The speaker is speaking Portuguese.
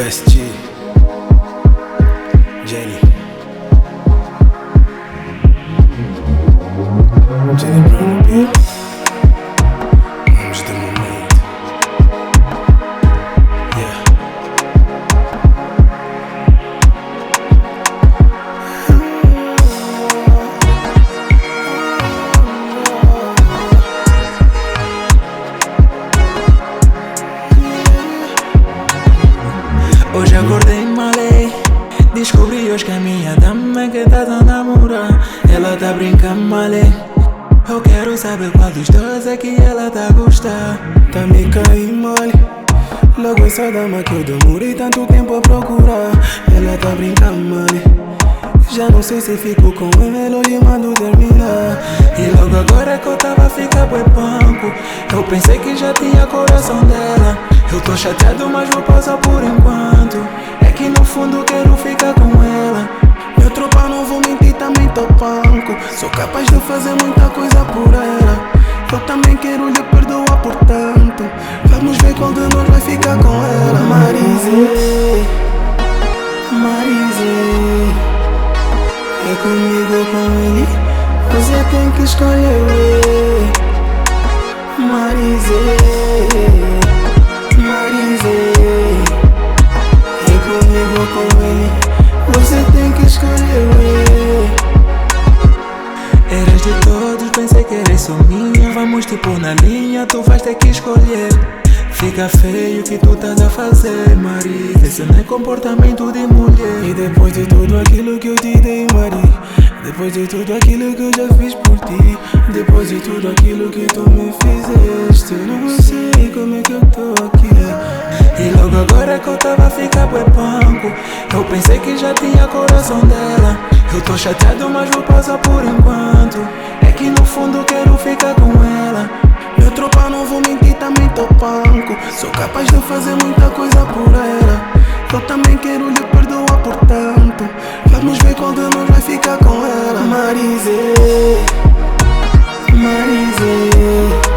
Best G, Jenny Brown Beat. Vamos de momento. Yeah. Hoje acordei e malei, descobri hoje que a minha dama que tá a namorar. Ela tá brincando malei, eu quero saber qual dos dois é que ela tá a gostar. Tá me caindo mole, logo essa dama que eu demorei tanto tempo a procurar. Ela tá brincando mole, já não sei se fico com ela ou lhe mando terminar. E logo agora que eu tava a ficar bué banco, eu pensei que já tinha coração dela. Eu tô chateado, mas vou passar por enquanto. É que no fundo quero ficar com ela. Meu tropa, não vou mentir, também tô panco. Sou capaz de fazer muita coisa por ela. Eu também quero lhe perdoar por tanto. Vamos ver qual de nós vai ficar com ela. Marise, Marise, é comigo ou com ele? Você tem que escolher. Marise, é comigo ou com ele? Você tem que escolher. Eras de todos, pensei que eras só minha. Vamos te pôr na linha, tu vais ter que escolher. Fica feio o que tu estás a fazer, Maria. Esse não é comportamento de mulher. E depois de tudo aquilo que eu te dei, Maria, depois de tudo aquilo que eu já fiz por ti, depois de tudo aquilo que tu me fizeste, eu não sei como é que eu tô aqui. E logo agora que eu tava a ficar bué banco, eu pensei que já tinha coração dela. Eu tô chateado, mas vou passar por enquanto. É que no fundo quero ficar com ela. Meu tropa, não vou mentir, também tô panco. Sou capaz de fazer muita coisa por ela. Eu também quero lhe perdoar por tanto. Vamos ver qual de nós vai ficar com ela. Marise, Marise,